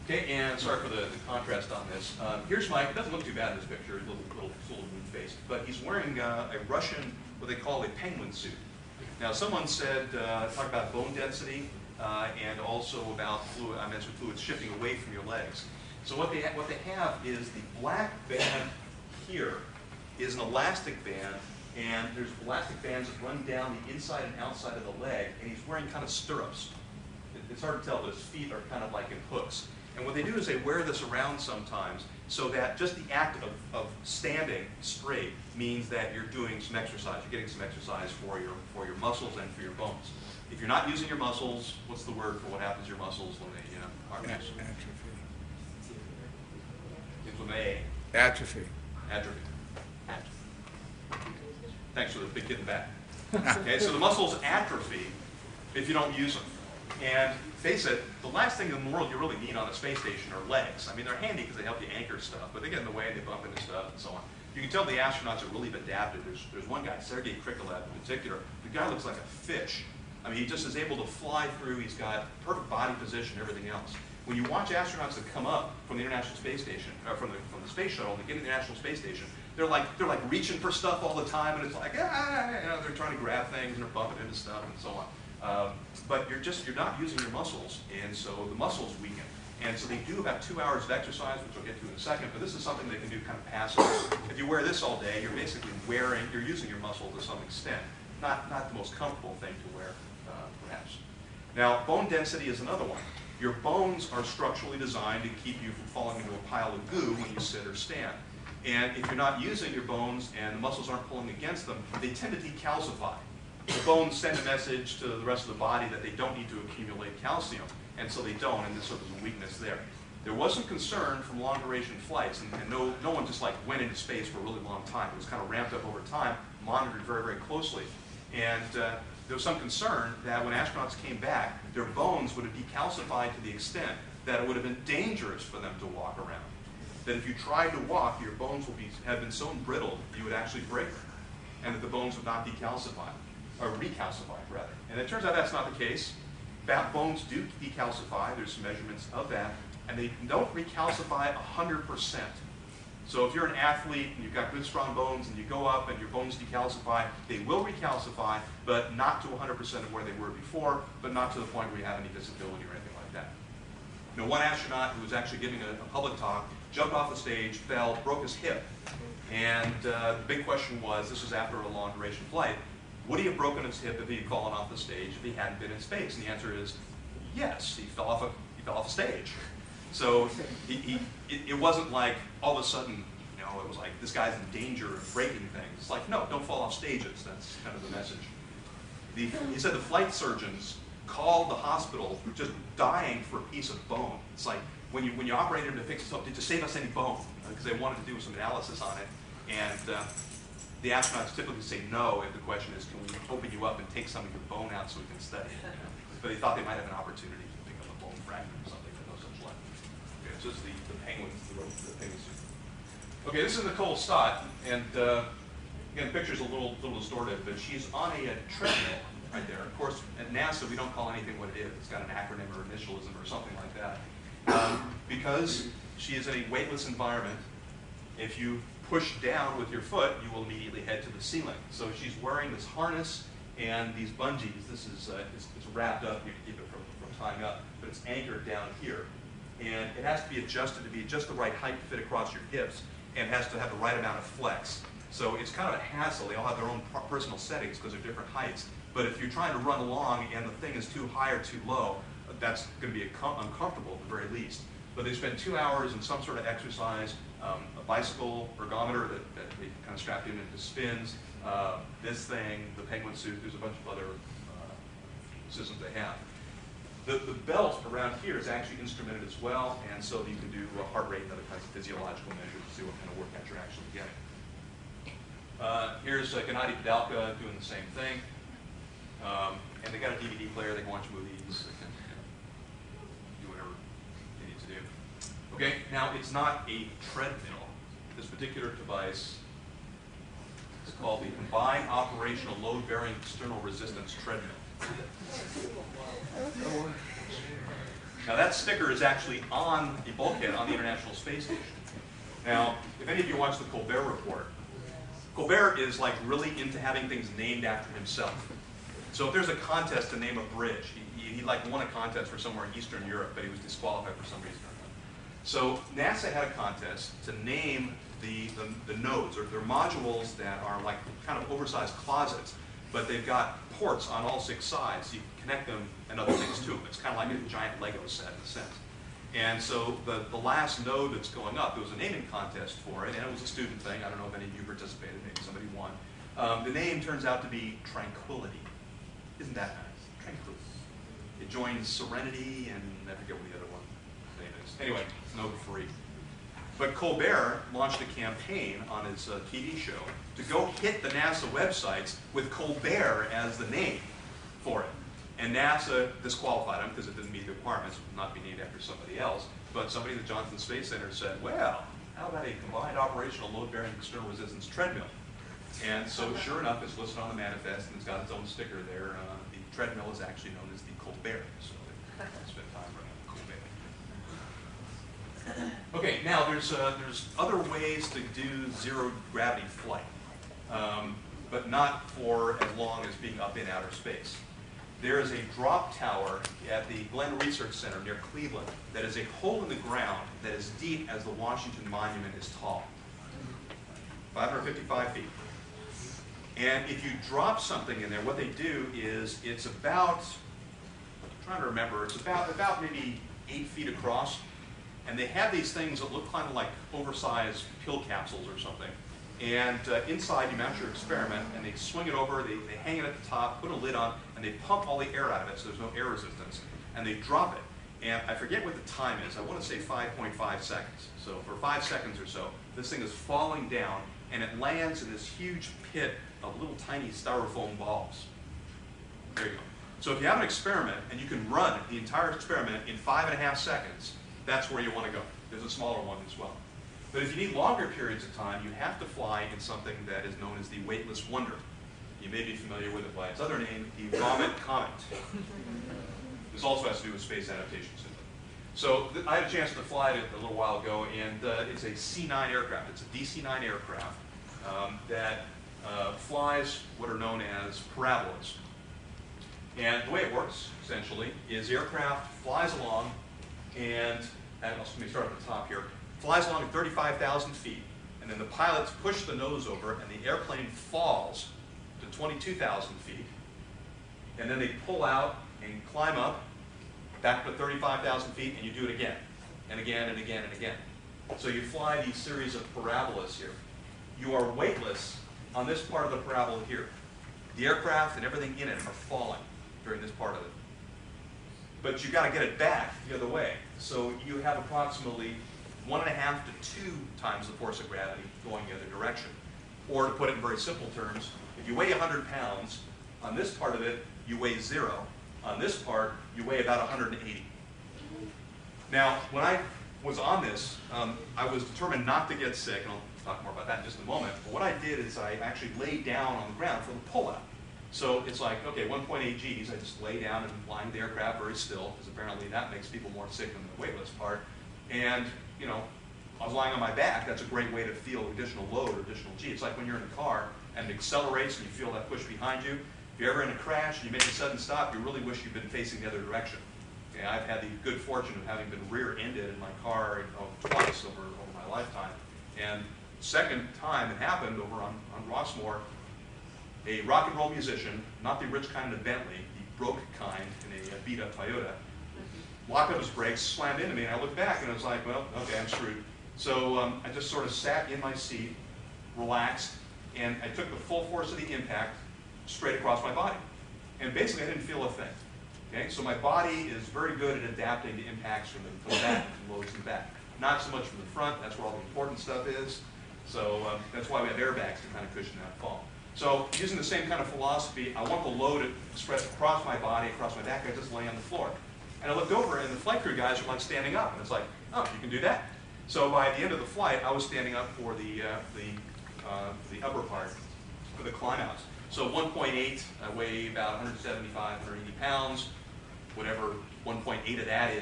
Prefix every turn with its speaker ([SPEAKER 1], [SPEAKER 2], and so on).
[SPEAKER 1] Okay, and sorry for the contrast on this. Here's Mike. It doesn't look too bad in this picture. He's a little moon-faced, but he's wearing a Russian, what they call a penguin suit. Now, someone said, talk about bone density and also about fluid. I mentioned fluids shifting away from your legs. So what they have is the black band here is an elastic band, and there's elastic bands that run down the inside and outside of the leg, and he's wearing kind of stirrups. It's hard to tell, but his feet are kind of like in hooks. And what they do is they wear this around sometimes so that just the act of standing straight means that you're doing some exercise. You're getting some exercise for your muscles and for your bones. If you're not using your muscles, what's the word for what happens to your muscles when they aren't used?
[SPEAKER 2] Atrophy.
[SPEAKER 1] It's with an A.
[SPEAKER 2] Atrophy.
[SPEAKER 1] Atrophy. Thanks for the big kid in the back. Okay, so the muscles atrophy if you don't use them. And face it, the last thing in the world you really need on a space station are legs. I mean, they're handy because they help you anchor stuff, but they get in the way, they bump into stuff, and so on. You can tell the astronauts are really adapted. There's one guy, Sergei Krikalev in particular. The guy looks like a fish. I mean, he just is able to fly through. He's got perfect body position, everything else. When you watch astronauts that come up from the International Space Station, or from the space shuttle, and get to the International Space Station, they're like reaching for stuff all the time, and it's like, they're trying to grab things, and they're bumping into stuff, and so on. But you're not using your muscles, and so the muscles weaken. And so they do about 2 hours of exercise, which I'll get to in a second, but this is something they can do kind of passively. If you wear this all day, you're basically you're using your muscle to some extent. Not the most comfortable thing to wear, perhaps. Now, bone density is another one. Your bones are structurally designed to keep you from falling into a pile of goo when you sit or stand. And if you're not using your bones and the muscles aren't pulling against them, they tend to decalcify. The bones send a message to the rest of the body that they don't need to accumulate calcium, and so they don't, and this sort of is a weakness there. There was some concern from long-duration flights, and no one just like went into space for a really long time. It was kind of ramped up over time, monitored very, very closely. And there was some concern that when astronauts came back, their bones would have decalcified to the extent that it would have been dangerous for them to walk around. That if you tried to walk, your bones would have been so embrittled you would actually break them, and that the bones would not decalcify. Or recalcify, rather. And it turns out that's not the case. Bones do decalcify. There's some measurements of that. And they don't recalcify 100%. So if you're an athlete and you've got good, strong bones and you go up and your bones decalcify, they will recalcify, but not to 100% of where they were before, but not to the point where you have any disability or anything like that. You know, one astronaut who was actually giving a public talk jumped off the stage, fell, broke his hip. And the big question was, this was after a long-duration flight, would he have broken his hip if he had fallen off the stage if he hadn't been in space? And the answer is yes. He fell off a stage. So it wasn't like all of a sudden, it was like this guy's in danger of breaking things. It's like, no, don't fall off stages. That's kind of the message. He said the flight surgeons called the hospital just dying for a piece of bone. It's like when you operated him to fix something, to save us any bone, because they wanted to do some analysis on it. And the astronauts typically say no if the question is, can we open you up and take some of your bone out so we can study it? But they thought they might have an opportunity to pick up a bone fragment or something, but no such luck. Okay, so this is the penguin suit. Okay, this is Nicole Stott, and again, the picture's a little distorted, but she's on a treadmill right there. Of course, at NASA, we don't call anything what it is. It's got an acronym or initialism or something like that. Because she is in a weightless environment, if you push down with your foot, you will immediately head to the ceiling. So she's wearing this harness and these bungees. This is it's wrapped up. You can keep it from tying up, but it's anchored down here. And it has to be adjusted to be just the right height to fit across your hips, and has to have the right amount of flex. So it's kind of a hassle. They all have their own personal settings because they're different heights. But if you're trying to run along and the thing is too high or too low, that's going to be uncomfortable at the very least. But they spend 2 hours in some sort of exercise, a bicycle ergometer that they kind of strapped in into spins, this thing, the penguin suit, there's a bunch of other systems they have. The belt around here is actually instrumented as well, and so you can do heart rate and other kinds of physiological measures to see what kind of workout you're actually getting. Here's Gennady Padalka doing the same thing. And they got a DVD player, they can watch movies, they can do whatever they need to do. Okay, now it's not a treadmill. This particular device is called the Combined Operational Load-Bearing External Resistance Treadmill. Now that sticker is actually on the bulkhead on the International Space Station. Now, if any of you watch the Colbert Report, Colbert is like really into having things named after himself. So if there's a contest to name a bridge, he like won a contest for somewhere in Eastern Europe, but he was disqualified for some reason. So NASA had a contest to name the nodes, or they're modules that are like kind of oversized closets, but they've got ports on all 6 sides, so you can connect them and other things to them. It's kind of like a giant Lego set in a sense. And so the last node that's going up, there was a naming contest for it, and it was a student thing. I don't know if any of you participated, maybe somebody won. The name turns out to be Tranquility. Isn't that nice? Tranquility. It joins Serenity, and I forget what the other one name is. Anyway, it's no free. But Colbert launched a campaign on his TV show to go hit the NASA websites with Colbert as the name for it. And NASA disqualified him because it didn't meet the requirements, not be named after somebody else. But somebody at the Johnson Space Center said, well, how about a combined operational load-bearing external resistance treadmill? And so sure enough, it's listed on the manifest, and it's got its own sticker there. The treadmill is actually known as the Colbert. So I spent time running Colbert. Okay, now there's other ways to do zero gravity flight, but not for as long as being up in outer space. There is a drop tower at the Glenn Research Center near Cleveland that is a hole in the ground that is deep as the Washington Monument is tall, 555 feet. And if you drop something in there, what they do is it's about, I'm trying to remember, it's about maybe 8 feet across. And they have these things that look kind of like oversized pill capsules or something. And inside you mount your experiment, and they swing it over, they hang it at the top, put a lid on, and they pump all the air out of it so there's no air resistance. And they drop it. And I forget what the time is. I want to say 5.5 seconds. So for 5 seconds or so, this thing is falling down, and it lands in this huge pit of little tiny styrofoam balls. There you go. So if you have an experiment, and you can run the entire experiment in 5.5 seconds, that's where you want to go. There's a smaller one as well. But if you need longer periods of time, you have to fly in something that is known as the weightless wonder. You may be familiar with it by its other name, the Vomit Comet. This also has to do with space adaptation system. So I had a chance to fly it a little while ago, and it's a C-9 aircraft. It's a DC-9 aircraft that flies what are known as parabolas. And the way it works, essentially, is the aircraft flies along, and let me start at the top here, flies along at 35,000 feet, and then the pilots push the nose over, and the airplane falls to 22,000 feet, and then they pull out and climb up back to 35,000 feet, and you do it again, and again, and again, and again. So you fly these series of parabolas here. You are weightless on this part of the parabola here. The aircraft and everything in it are falling during this part of it. But you've got to get it back the other way. So you have approximately 1.5 to 2 times the force of gravity going the other direction. Or to put it in very simple terms, if you weigh 100 pounds, on this part of it, you weigh 0. On this part, you weigh about 180. Now, when I was on this, I was determined not to get sick, and I'll talk more about that in just a moment. But what I did is I actually laid down on the ground for the pullout. So it's like, okay, 1.8 Gs, I just lay down and flying the aircraft very still, because apparently that makes people more sick than the weightless part. And, you know, I was lying on my back. That's a great way to feel additional load or additional G. It's like when you're in a car and it accelerates and you feel that push behind you. If you're ever in a crash and you make a sudden stop, you really wish you'd been facing the other direction. Okay, I've had the good fortune of having been rear-ended in my car twice over my lifetime. And second time it happened over on Rossmore, a rock and roll musician, not the rich kind in a Bentley, the broke kind in a beat-up Toyota, locked up his brakes, slammed into me, and I looked back and I was like, well, okay, I'm screwed. So I just sort of sat in my seat, relaxed, and I took the full force of the impact straight across my body. And basically I didn't feel a thing. Okay? So my body is very good at adapting to impacts from the back, from loads in the back. Not so much from the front, that's where all the important stuff is. So that's why we have airbags to kind of cushion that fall. So using the same kind of philosophy, I want the load to spread across my body, across my back, I just lay on the floor. And I looked over and the flight crew guys were like standing up, and it's like, oh, you can do that. So by the end of the flight, I was standing up for the upper part, for the climb outs. So 1.8, I weigh about 175, 180 pounds, whatever 1.8 of that is.